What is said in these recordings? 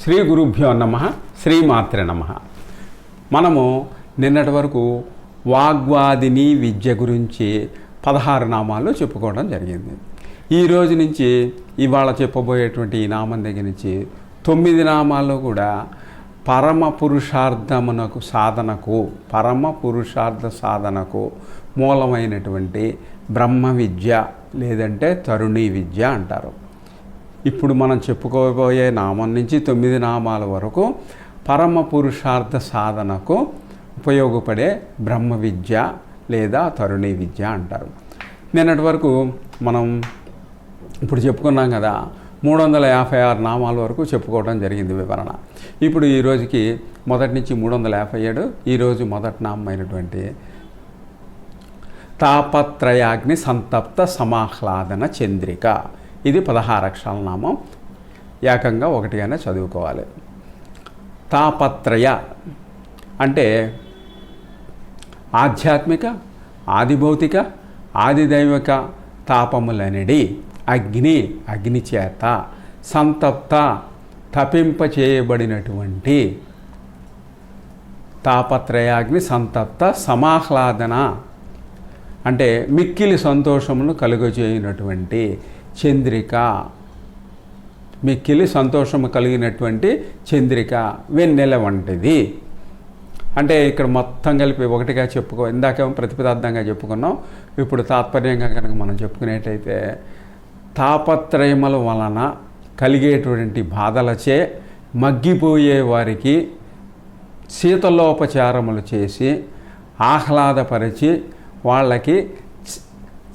శ్రీ గురుభ్యో నమః, శ్రీమాత్రే నమః. మనము నిన్నటి వరకు వాగ్వాదిని విద్య గురించి 16 నామాలు చెప్పుకోవడం జరిగింది. ఈ రోజు నుంచి ఇవాళ చెప్పబోయేటువంటి ఈ నామం దగ్గర నుంచి 9 నామాల్లో కూడా పరమ పురుషార్థమునకు సాధనకు మూలమైనటువంటి బ్రహ్మ విద్య లేదంటే తరుణీ విద్య అంటారు. ఇప్పుడు మనం చెప్పుకోబోయే నామం నుంచి 9 నామాల వరకు పరమ పురుషార్థ సాధనకు ఉపయోగపడే బ్రహ్మ విద్య లేదా తరుణీ విద్య అంటారు. నిన్నటి వరకు మనం ఇప్పుడు చెప్పుకున్నాం కదా, 356 నామాల వరకు చెప్పుకోవడం జరిగింది వివరణ. ఇప్పుడు ఈ రోజుకి మొదటి నుంచి 357, ఈరోజు మొదటి నామం అయినటువంటి తాపత్రయాగ్ని సంతప్త సమాహ్లాదన చంద్రిక. ఇది 16 అక్షరాల నామం. ఏకంగా ఒకటిగానే చదువుకోవాలి. తాపత్రయ అంటే ఆధ్యాత్మిక, ఆదిభౌతిక, ఆదిదైవిక తాపములనిడి అగ్ని చేత సంతప్త తపింపచేయబడినటువంటి తాపత్రయాగ్ని సంతప్త సమాహ్లాదన అంటే మిక్కిలి సంతోషమును కలుగజేయనటువంటి చంద్రిక, మిక్కిలి సంతోషము కలిగినటువంటి చంద్రిక, వెన్నెల వంటిది. అంటే ఇక్కడ మొత్తం కలిపి ఒకటిగా ఇందాకేమో ప్రతిపదార్థంగా చెప్పుకున్నాం. ఇప్పుడు తాత్పర్యంగా కనుక మనం చెప్పుకునేటైతే తాపత్రయముల వలన కలిగేటువంటి బాధలచే మగ్గిపోయే వారికి శీతలోపచారములు చేసి ఆహ్లాదపరిచి వాళ్ళకి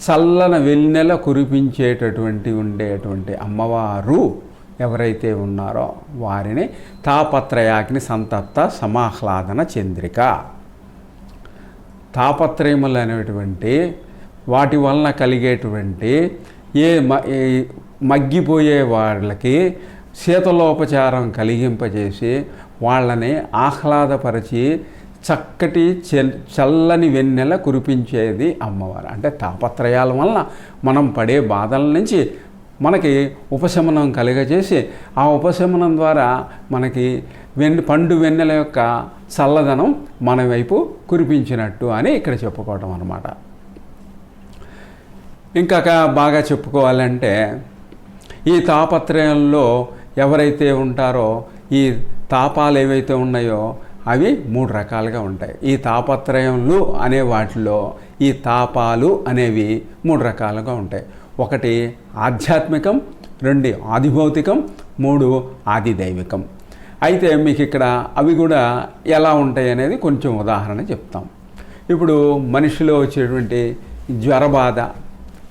చల్లన వెన్నెల ఉండేటువంటి అమ్మవారు ఎవరైతే ఉన్నారో వారిని తాపత్రయాగ్ని సంతప్త సమాహ్లాదన చంద్రిక. తాపత్రయములు అనేటువంటి వాటి వలన కలిగేటువంటి మగ్గిపోయే వాళ్ళకి శీతలోపచారం కలిగింపజేసి వాళ్ళని ఆహ్లాదపరిచి చక్కటి చల్లని వెన్నెల కురిపించేది అమ్మవారు. అంటే తాపత్రయాల వలన మనం పడే బాధల నుంచి మనకి ఉపశమనం కలుగజేసి ఆ ఉపశమనం ద్వారా మనకి పండు వెన్నెల యొక్క చల్లదనం మన వైపు కురిపించినట్టు అని ఇక్కడ చెప్పుకోవటం అన్నమాట. ఇంకా బాగా చెప్పుకోవాలంటే ఈ తాపత్రయంలో ఎవరైతే ఉంటారో ఈ తాపాలు ఏవైతే ఉన్నాయో అవి 3 రకాలుగా ఉంటాయి. ఈ తాపత్రయములు అనే వాటిలో ఈ తాపాలు అనేవి 3 రకాలుగా ఉంటాయి. ఒకటి ఆధ్యాత్మికం, 2 ఆదిభౌతికం, 3 ఆదిదైవికం. అయితే మీకు ఇక్కడ అవి కూడా ఎలా ఉంటాయి అనేది కొంచెం ఉదాహరణ చెప్తాం. ఇప్పుడు మనిషిలో వచ్చేటువంటి జ్వర బాధ,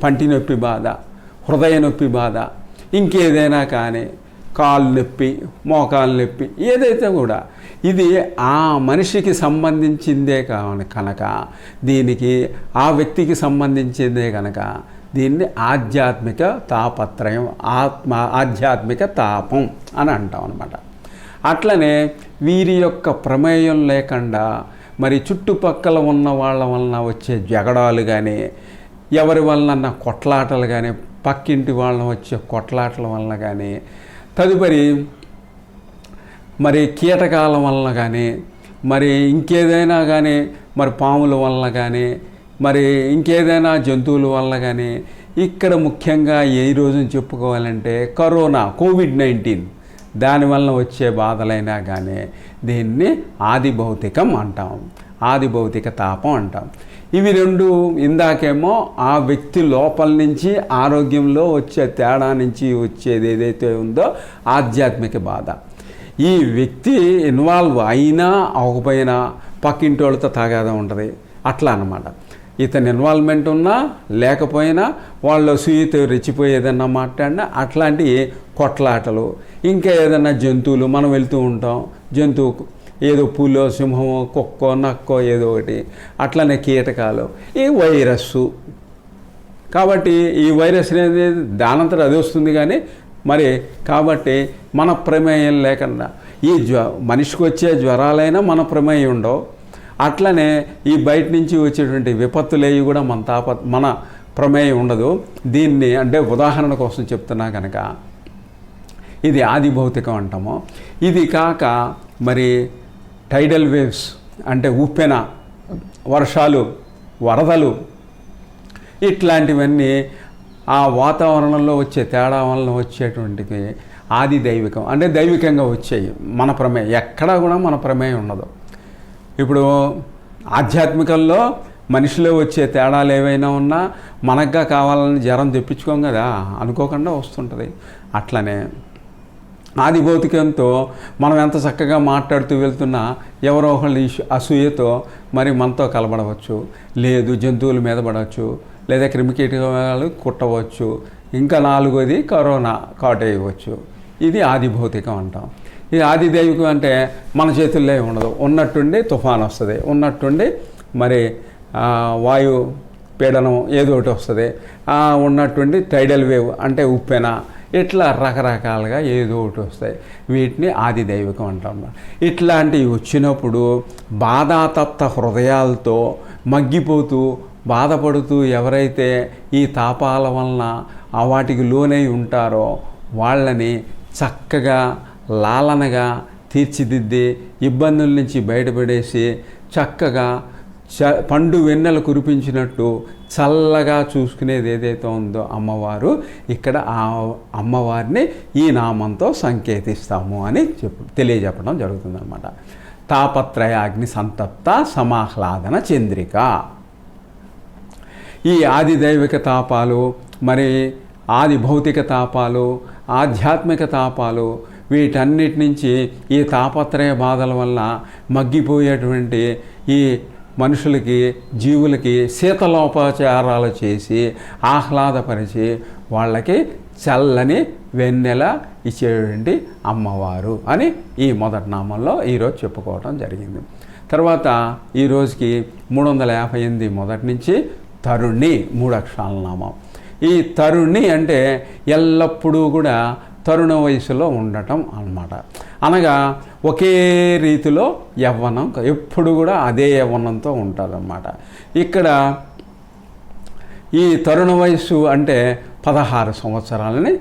పంటి నొప్పి బాధ, హృదయ నొప్పి బాధ, ఇంకేదైనా కానీ కాలు నొప్పి, మోకాలు నొప్పి, ఏదైతే కూడా ఇది ఆ మనిషికి సంబంధించిందే కనుక దీనికి ఆ వ్యక్తికి సంబంధించిందే కనుక దీన్ని ఆధ్యాత్మిక తాపత్రయం, ఆధ్యాత్మిక తాపం అని అంటాం అన్నమాట. అట్లనే వీరి యొక్క ప్రమేయం లేకుండా మరి చుట్టుపక్కల ఉన్న వాళ్ళ వలన వచ్చే జగడాలు కానీ, ఎవరి వలన కొట్లాటలు కానీ, పక్కింటి వాళ్ళ వచ్చే కొట్లాటల వలన కానీ, తదుపరి మరి కీటకాల వలన కానీ, మరి ఇంకేదైనా కానీ, మరి పాముల వలన కానీ, మరి ఇంకేదైనా జంతువుల వలన కానీ, ఇక్కడ ముఖ్యంగా ఏ రోజున చెప్పుకోవాలంటే కరోనా, కోవిడ్-19 దానివల్ల వచ్చే బాధలైనా కానీ దీన్ని ఆదిభౌతికం అంటాం, ఆదిభౌతిక తాపం అంటాం. ఇవి 2 ఇందాకేమో ఆ వ్యక్తి లోపల నుంచి ఆరోగ్యంలో వచ్చే తేడా నుంచి వచ్చేది ఏదైతే ఉందో ఆధ్యాత్మిక బాధ. ఈ వ్యక్తి ఇన్వాల్వ్ అయినా అవ్వకపోయినా పక్కింటోళ్ళతో తగాదా ఉంటుంది, అట్లా అన్నమాట. ఇతని ఇన్వాల్వ్మెంట్ ఉన్నా లేకపోయినా వాళ్ళు సూయితో రెచ్చిపోయేదన్నా మాట్లాడినా అట్లాంటి కొట్లాటలు. ఇంకా ఏదన్నా జంతువులు మనం వెళ్తూ ఉంటాం, జంతువు ఏదో పులో, సింహమో, కుక్కో, నక్కో ఏదో ఒకటి, అట్లనే కీటకాలు, ఈ వైరస్సు. కాబట్టి ఈ వైరస్ అనేది దానంతట అది వస్తుంది కానీ మరి కాబట్టి మన ప్రమేయం లేకుండా ఈ మనిషికి వచ్చే జ్వరాలైనా మన ప్రమేయం ఉండవు. అట్లనే ఈ బయట నుంచి వచ్చేటువంటి విపత్తులేవి కూడా మన ప్రమేయం ఉండదు. దీన్ని అంటే ఉదాహరణ కోసం చెప్తున్నా కనుక ఇది ఆది భౌతికం అంటాము. ఇది కాక మరి టైడల్ వేవ్స్ అంటే ఉప్పెన, వర్షాలు, వరదలు, ఇట్లాంటివన్నీ ఆ వాతావరణంలో వచ్చే తేడా వలన వచ్చేటువంటిది ఆది దైవికం, అంటే దైవికంగా వచ్చాయి. మన ప్రమేయం ఎక్కడా కూడా మన ప్రమేయం ఉండదు. ఇప్పుడు ఆధ్యాత్మికంలో మనిషిలో వచ్చే తేడాలు ఏవైనా ఉన్నా మనగ్గా కావాలని జ్వరం తెప్పించుకోం కదా, అనుకోకుండా వస్తుంటుంది. అట్లనే ఆది భౌతికంతో మనం ఎంత చక్కగా మాట్లాడుతూ వెళ్తున్నా ఎవరో ఒకళ్ళు అసూయతో మరి మనతో కలబడవచ్చు, లేదు జంతువుల మీద పడవచ్చు, లేదా క్రిమికీటకాలు కుట్టవచ్చు, ఇంకా 4వది కరోనా కాటేయవచ్చు. ఇది ఆది భౌతికం అంటాం. ఇది ఆది దైవికం అంటే మన చేతుల్లో ఉండదు. ఉన్నట్టుండి తుఫాన్ వస్తుంది, ఉన్నట్టుండి మరి వాయు పీడనం ఏదో ఒకటి వస్తుంది, ఉన్నట్టుండి టైడల్ వేవ్ అంటే ఉప్పెన, ఇట్లా రకరకాలుగా ఏదో ఒకటి వస్తాయి. వీటిని ఆది దైవికం అంటాం. ఇట్లాంటివి వచ్చినప్పుడు బాధాతప్త హృదయాలతో మగ్గిపోతూ బాధపడుతూ ఎవరైతే ఈ తాపాల వలన వాటికి లోనై ఉంటారో వాళ్ళని చక్కగా లాలనగా తీర్చిదిద్ది ఇబ్బందుల నుంచి బయటపడేసి చక్కగా పండు వెన్నెల కురిపించినట్టు చల్లగా చూసుకునేది ఏదైతే ఉందో అమ్మవారు, ఇక్కడ ఆ అమ్మవారిని ఈ నామంతో సంకేతిస్తాము అని తెలియజెప్పడం జరుగుతుందన్నమాట. తాపత్రయాగ్ని సంతప్త సమాహ్లాదన చంద్రిక. ఈ ఆది దైవిక తాపాలు, మరి ఆది భౌతిక తాపాలు, ఆధ్యాత్మిక తాపాలు, వీటన్నిటి నుంచి ఈ తాపత్రయ బాధల వల్ల మగ్గిపోయేటువంటి ఈ మనుషులకి, జీవులకి శీతలోపచారాలు చేసి ఆహ్లాదపరిచి వాళ్ళకి చల్లని వెన్నెల ఇచ్చేటువంటి అమ్మవారు అని ఈ మొదటి నామంలో ఈరోజు చెప్పుకోవడం జరిగింది. తర్వాత ఈరోజుకి 358 మొదటి నుంచి తరుణి 3 అక్షరాల నామం. ఈ తరుణి అంటే ఎల్లప్పుడూ కూడా తరుణ వయసులో ఉండటం అన్నమాట. అనగా ఒకే రీతిలో యవ్వనం, ఎప్పుడు కూడా అదే యవ్వనంతో ఉంటారన్నమాట. ఇక్కడ ఈ తరుణ వయస్సు అంటే 16 సంవత్సరాలని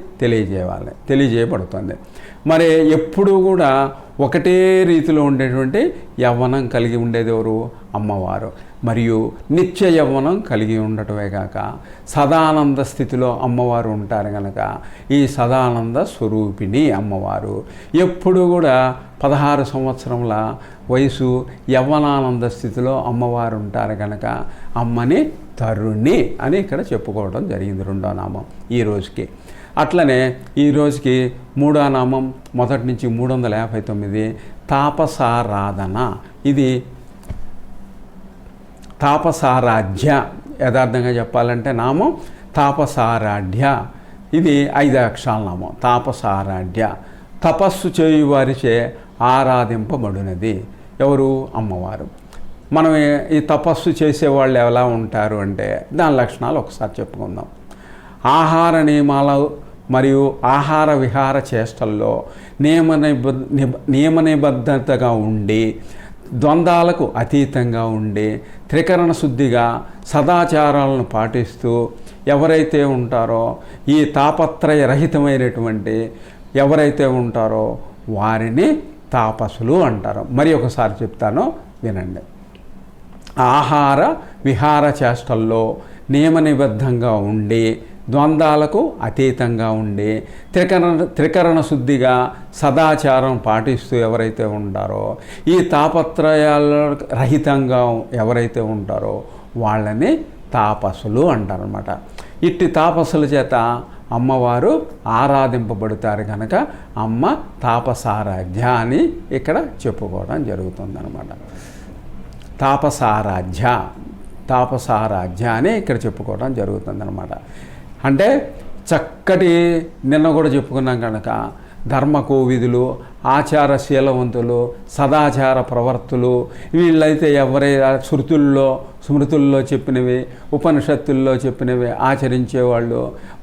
తెలియజేయబడుతుంది. మరి ఎప్పుడూ కూడా ఒకటే రీతిలో ఉండేటువంటి యవ్వనం కలిగి ఉండేది ఎవరు? అమ్మవారు. మరియు నిత్య యవ్వనం కలిగి ఉండటమే కాక సదానంద స్థితిలో అమ్మవారు ఉంటారు కనుక ఈ సదానంద స్వరూపిణి అమ్మవారు. ఎప్పుడు కూడా 16 సంవత్సరముల వయసు యవ్వనానంద స్థితిలో అమ్మవారు ఉంటారు కనుక అమ్మని తరుణి అని ఇక్కడ చెప్పుకోవడం జరిగింది 2వ నామం ఈ రోజుకి. అట్లనే ఈ రోజుకి 3వ నామం మొదటి నుంచి 359 తాపసారాధన. ఇది తాపసారాధ్య, యథార్థంగా చెప్పాలంటే నామం తాపసారాధ్య. ఇది 5 అక్షరాల నామం తాపసారాధ్య. తపస్సు చేయువారిచే ఆరాధింపబడినది ఎవరు? అమ్మవారు. మనం ఈ తపస్సు చేసేవాళ్ళు ఎలా ఉంటారు అంటే దాని లక్షణాలు ఒకసారి చెప్పుకుందాం. ఆహార నియమాలు మరియు ఆహార విహార చేష్టల్లో నియమ నిబద్ధతగా ఉండి ద్వంద్వాలకు అతీతంగా ఉండి త్రికరణ శుద్ధిగా సదాచారాలను పాటిస్తూ ఎవరైతే ఉంటారో ఈ తాపత్రయ రహితమైనటువంటి ఎవరైతే ఉంటారో వారిని తాపసులు అంటారు. మరి ఒకసారి చెప్తాను వినండి. ఆహార విహార చేష్టల్లో నియమ నిబద్ధంగా ఉండి ద్వంద్వాలకు అతీతంగా ఉండి త్రికరణ శుద్ధిగా సదాచారం పాటిస్తూ ఎవరైతే ఉంటారో ఈ తాపత్రయాల రహితంగా ఎవరైతే ఉంటారో వాళ్ళని తాపసులు అంటారన్నమాట. ఇట్టి తాపసుల చేత అమ్మవారు ఆరాధింపబడతారు కనుక అమ్మ తాపసారాధ్య అని ఇక్కడ చెప్పుకోవడం జరుగుతుందన్నమాట. తాపసారాధ్య అని ఇక్కడ చెప్పుకోవడం జరుగుతుందన్నమాట. అంటే చక్కటి నిన్న కూడా చెప్పుకున్నాం కనుక ధర్మకోవిధులు, ఆచారశీలవంతులు, సదాచార ప్రవర్తులు, వీళ్ళైతే ఎవరైనా స్మృతుల్లో చెప్పినవి, ఉపనిషత్తుల్లో చెప్పినవి ఆచరించేవాళ్ళు,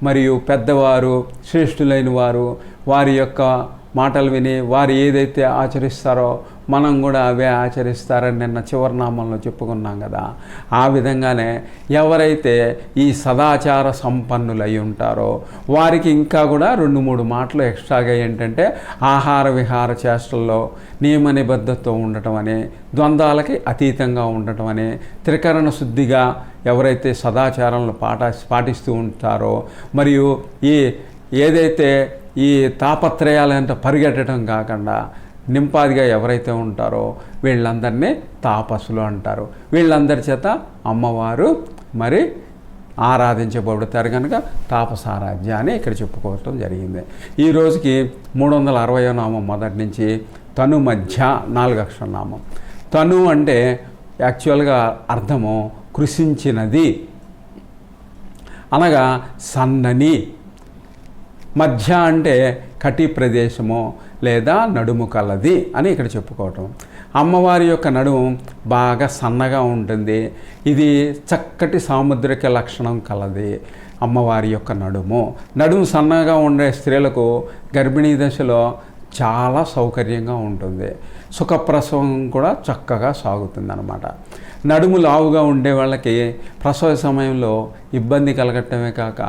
మరియు పెద్దవారు, శ్రేష్ఠులైన వారు, వారి యొక్క మాటలు విని వారు ఏదైతే ఆచరిస్తారో మనం కూడా అవే ఆచరిస్తారని నిన్న చివరి నామంలో చెప్పుకున్నాం కదా. ఆ విధంగానే ఎవరైతే ఈ సదాచార సంపన్నులై ఉంటారో వారికి ఇంకా కూడా 2-3 మాటలు ఎక్స్ట్రాగా ఏంటంటే ఆహార విహార చేష్టల్లో నియమ నిబద్ధతతో ఉండటం అని, ద్వంద్వాలకి అతీతంగా ఉండటం అని, త్రికరణ శుద్ధిగా ఎవరైతే సదాచారాలను పాటిస్తూ ఉంటారో, మరియు ఏదైతే ఈ తాపత్రయాలంటే పరిగెట్టడం కాకుండా నింపాదిగా ఎవరైతే ఉంటారో వీళ్ళందరినీ తాపసులు అంటారు. వీళ్ళందరి చేత అమ్మవారు మరి ఆరాధించబడతారు కనుక తాపసారాధ్య అని ఇక్కడ చెప్పుకోవటం జరిగింది. ఈ రోజుకి 360వ నామం మొదటి నుంచి తను మధ్య 4 అక్షర నామం. తను అంటే యాక్చువల్గా అర్థము కృషించినది అనగా సన్నని, మధ్య అంటే కటి ప్రదేశము లేదా నడుము కలది అని ఇక్కడ చెప్పుకోవటం. అమ్మవారి యొక్క నడుము బాగా సన్నగా ఉంటుంది. ఇది చక్కటి సాముద్రిక లక్షణం కలది అమ్మవారి యొక్క నడుము సన్నగా ఉండే స్త్రీలకు గర్భిణీ దశలో చాలా సౌకర్యంగా ఉంటుంది. సుఖప్రసవం కూడా చక్కగా సాగుతుంది అన్నమాట. నడుము లావుగా ఉండే వాళ్ళకి ప్రసవ సమయంలో ఇబ్బంది కలగటమే కాక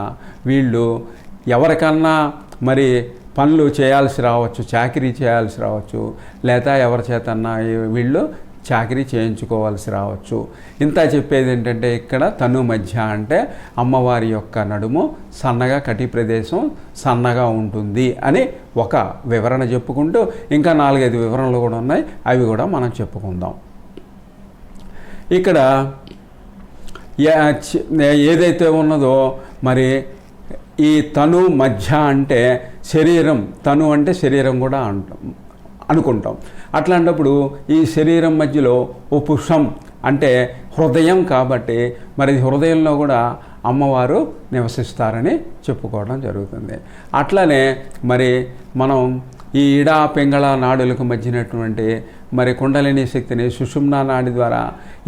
వీళ్ళు ఎవరికన్నా మరి పనులు చేయాల్సి రావచ్చు, చాకరీ చేయాల్సి రావచ్చు, లేదా ఎవరి చేతన్నా వీళ్ళు చాకరీ చేయించుకోవాల్సి రావచ్చు. ఇంత చెప్పేది ఏంటంటే ఇక్కడ తను మధ్య అంటే అమ్మవారి యొక్క నడుము సన్నగా, కటి ప్రదేశం సన్నగా ఉంటుంది అని ఒక వివరణ చెప్పుకుంటూ ఇంకా 4-5 వివరణలు కూడా ఉన్నాయి, అవి కూడా మనం చెప్పుకుందాం. ఇక్కడ ఏదైతే ఉన్నదో మరి ఈ తను మధ్య అంటే శరీరం, తను అంటే శరీరం కూడా అనుకుంటాం. అట్లాంటప్పుడు ఈ శరీరం మధ్యలో ఉపుషం అంటే హృదయం కాబట్టి మరి హృదయంలో కూడా అమ్మవారు నివసిస్తారని చెప్పుకోవడం జరుగుతుంది. అట్లనే మరి మనం ఈ ఇడా పింగళ నాడులకు మధ్యనటువంటి మరి కుండలిని శక్తిని సుషుమ్నా నాడి ద్వారా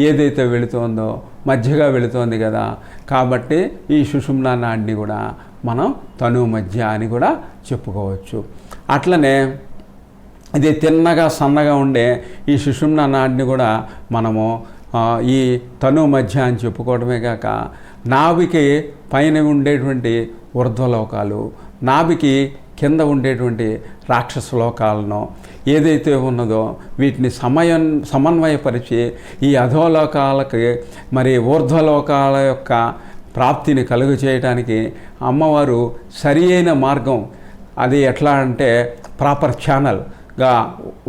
ఏదైతే వెళుతోందో మధ్యగా వెళుతోంది కదా, కాబట్టి ఈ సుషుమ్నా నాడిని కూడా మనం తను మధ్య అని కూడా చెప్పుకోవచ్చు. అట్లనే ఇది తిన్నగా సన్నగా ఉండే ఈ సుషుమ్నా నాడిని కూడా మనము ఈ తను మధ్య అని చెప్పుకోవడమే కాక నాభికి పైన ఉండేటువంటి ఊర్ధ్వలోకాలు, నాభికి కింద ఉండేటువంటి రాక్షస లోకాలను ఏదైతే ఉన్నదో వీటిని సమన్వయపరిచి ఈ అధోలోకాలకి మరి ఊర్ధ్వలోకాల యొక్క ప్రాప్తిని కలుగు చేయడానికి అమ్మవారు సరి అయిన మార్గం, అది ఎట్లా అంటే ప్రాపర్ ఛానల్గా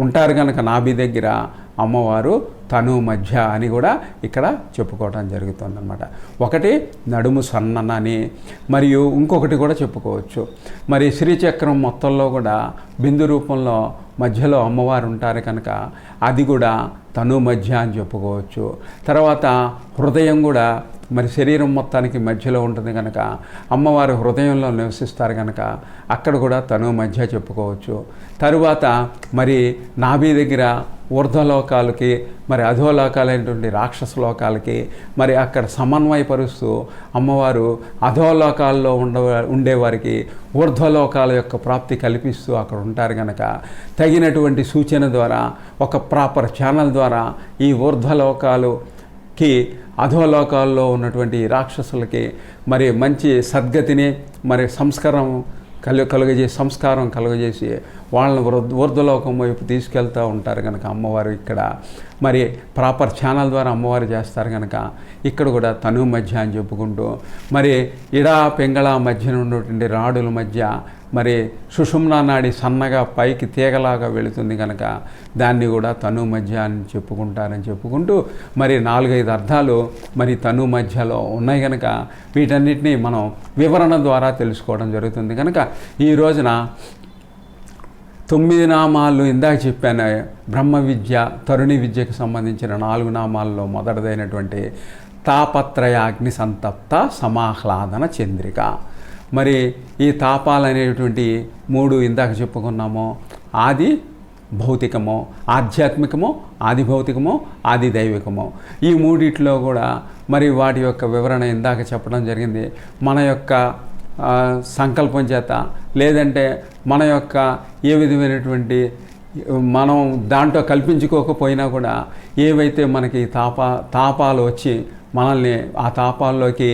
ఉంటారు కనుక నాభి దగ్గర అమ్మవారు తను మధ్య అని కూడా ఇక్కడ చెప్పుకోవడం జరుగుతుందన్నమాట. ఒకటి నడుము సన్నని, మరియు ఇంకొకటి కూడా చెప్పుకోవచ్చు మరి శ్రీచక్రం మొత్తంలో కూడా బిందు రూపంలో మధ్యలో అమ్మవారు ఉంటారు కనుక అది కూడా తను మధ్య అని చెప్పుకోవచ్చు. తర్వాత హృదయం కూడా మరి శరీరం మొత్తానికి మధ్యలో ఉంటుంది కనుక అమ్మవారు హృదయంలో నివసిస్తారు కనుక అక్కడ కూడా తను మధ్య చెప్పుకోవచ్చు. తరువాత మరి నాభి దగ్గర ఊర్ధ్వలోకాలకి మరి అధోలోకాలైనటువంటి రాక్షస లోకాలకి మరి అక్కడ సమన్వయపరుస్తూ అమ్మవారు అధోలోకాల్లో ఉండేవారికి ఊర్ధ్వలోకాల యొక్క ప్రాప్తి కల్పిస్తూ అక్కడ ఉంటారు కనుక తగినటువంటి సూచన ద్వారా ఒక ప్రాపర్ ఛానల్ ద్వారా ఈ ఊర్ధ్వలోకాలుకి అధోలోకాల్లో ఉన్నటువంటి రాక్షసులకి మరి మంచి సద్గతిని మరి సంస్కారం కలుగజేసి వాళ్ళని ఊర్ధ్వలోకం వైపు తీసుకెళ్తూ ఉంటారు కనుక అమ్మవారు ఇక్కడ మరి ప్రాపర్ ఛానల్ ద్వారా అమ్మవారు చేస్తారు కనుక ఇక్కడ కూడా తను మధ్య అని చెప్పుకుంటూ మరి ఇడా పింగళ మధ్యన ఉన్నటువంటి రాడుల మధ్య మరి సుషుమ్నా నాడి సన్నగా పైకి తీగలాగా వెళుతుంది కనుక దాన్ని కూడా తను మధ్య అని చెప్పుకుంటారని చెప్పుకుంటూ మరి 4-5 అర్థాలు మరి తను మధ్యలో ఉన్నాయి కనుక వీటన్నిటినీ మనం వివరణ ద్వారా తెలుసుకోవడం జరుగుతుంది. కనుక ఈ రోజున 9 నామాలు ఇందాక చెప్పాను. బ్రహ్మ విద్య, తరుణి విద్యకు సంబంధించిన 4 నామాల్లో మొదటిదైనటువంటి తాపత్రయాగ్ని సంతప్త సమాహ్లాదన చంద్రిక. మరి ఈ తాపాలు అనేటువంటి 3 ఇందాక చెప్పుకున్నాము. ఆది భౌతికము, ఆధ్యాత్మికము, ఆది భౌతికము, ఆది దైవికము. ఈ మూడిట్లో కూడా మరి వాటి యొక్క వివరణ ఇందాక చెప్పడం జరిగింది. మన యొక్క సంకల్పం చేత, లేదంటే మన యొక్క ఏ విధమైనటువంటి మనం దాంట్లో కల్పించుకోకపోయినా కూడా ఏవైతే మనకి తాపాలు వచ్చి మనల్ని ఆ తాపాల్లోకి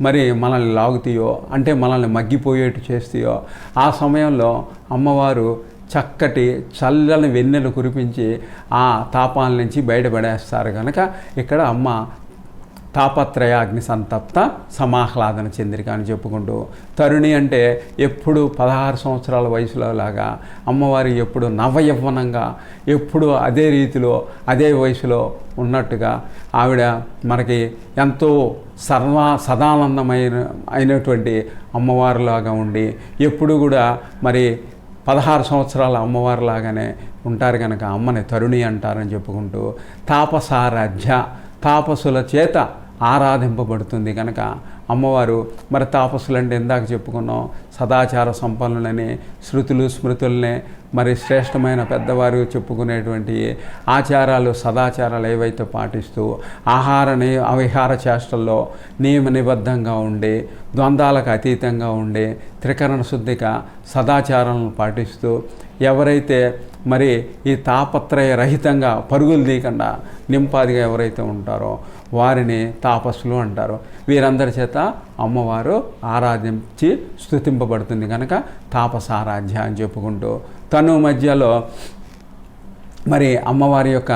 మరి మనల్ని లాగుతాయో, అంటే మనల్ని మగ్గిపోయేట్టు చేస్తాయో, ఆ సమయంలో అమ్మవారు చక్కటి చల్లని వెన్నెలు కురిపించి ఆ తాపాల నుంచి బయటపడేస్తారు. కనుక ఇక్కడ అమ్మ తాపత్రయాగ్ని సంతప్త సమాహ్లాదన చంద్రిక అని చెప్పుకుంటూ, తరుణి అంటే ఎప్పుడు 16 సంవత్సరాల వయసులో లాగా అమ్మవారి ఎప్పుడు నవయవ్వనంగా, ఎప్పుడు అదే రీతిలో అదే వయసులో ఉన్నట్టుగా ఆవిడ మనకి ఎంతో అయినటువంటి అమ్మవారిలాగా ఉండి, ఎప్పుడు కూడా మరి 16 సంవత్సరాల అమ్మవారిలాగానే ఉంటారు. కనుక అమ్మని తరుణి అంటారని చెప్పుకుంటూ, తాపసారాధ్య తాపసుల చేత ఆరాధింపబడుతుంది. కనుక అమ్మవారు మరి తాపసులు అంటే ఇందాక చెప్పుకున్నాం, సదాచార సంపన్నులని, శృతులు స్మృతుల్ని మరి శ్రేష్టమైన పెద్దవారు చెప్పుకునేటువంటి ఆచారాలు సదాచారాలు ఏవైతే పాటిస్తూ అవిహార చేష్టల్లో నియమ నిబద్ధంగా ఉండి, ద్వంద్వాలకు అతీతంగా ఉండి, త్రికరణ శుద్ధిగా సదాచారాలను పాటిస్తూ ఎవరైతే మరి ఈ తాపత్రయ రహితంగా పరుగులు తీయకుండా నింపాదిగా ఎవరైతే ఉంటారో వారిని తాపస్సులు అంటారు. వీరందరి చేత అమ్మవారు ఆరాధించి స్తుతింపబడుతుంది. కనుక తాపసారాధ్య అని చెప్పుకుంటూ, తను మధ్యలో మరి అమ్మవారి యొక్క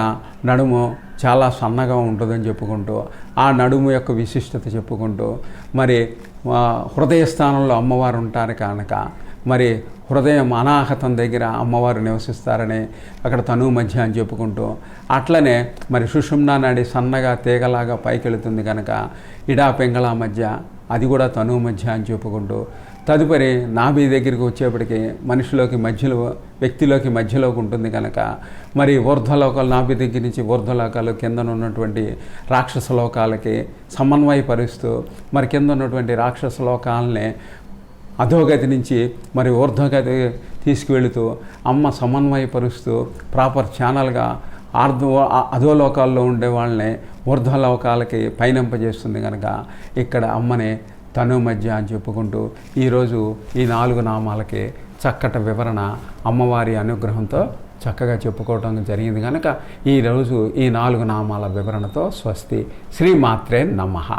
నడుము చాలా సన్నగా ఉంటుందని చెప్పుకుంటూ, ఆ నడుము యొక్క విశిష్టత చెప్పుకుంటూ, మరి హృదయ స్థానంలో అమ్మవారు ఉంటారు కనుక మరి హృదయం అనాహతం దగ్గర అమ్మవారు నివసిస్తారని అక్కడ తను మధ్య అని చెప్పుకుంటూ, అట్లనే మరి సుషుమ్నా నాడి సన్నగా తీగలాగా పైకెళుతుంది కనుక ఇడా పింగళ మధ్య అది కూడా తను మధ్య అని చెప్పుకుంటూ, తదుపరి నాభి దగ్గరికి వచ్చేప్పటికి వ్యక్తిలోకి మధ్యలోకి ఉంటుంది కనుక మరి ఊర్ధ్వలోకాలు నాభి దగ్గర నుంచి ఊర్ధ్వలోకాలు కింద ఉన్నటువంటి రాక్షస లోకాలకి సమన్వయపరుస్తూ మరి కింద ఉన్నటువంటి రాక్షస లోకాలని అధోగతి నుంచి మరి ఊర్ధ్వగతి తీసుకువెళుతూ అమ్మ సమన్వయపరుస్తూ ప్రాపర్ ఛానల్గా అధోలోకాల్లో ఉండే వాళ్ళని ఊర్ధ్వలోకాలకి పయనింపజేస్తుంది. కనుక ఇక్కడ అమ్మని తను మధ్య అని చెప్పుకుంటూ ఈరోజు ఈ 4 నామాలకి చక్కటి వివరణ అమ్మవారి అనుగ్రహంతో చక్కగా చెప్పుకోవడం జరిగింది. కనుక ఈరోజు ఈ 4 నామాల వివరణతో స్వస్తి. శ్రీమాత్రే నమః.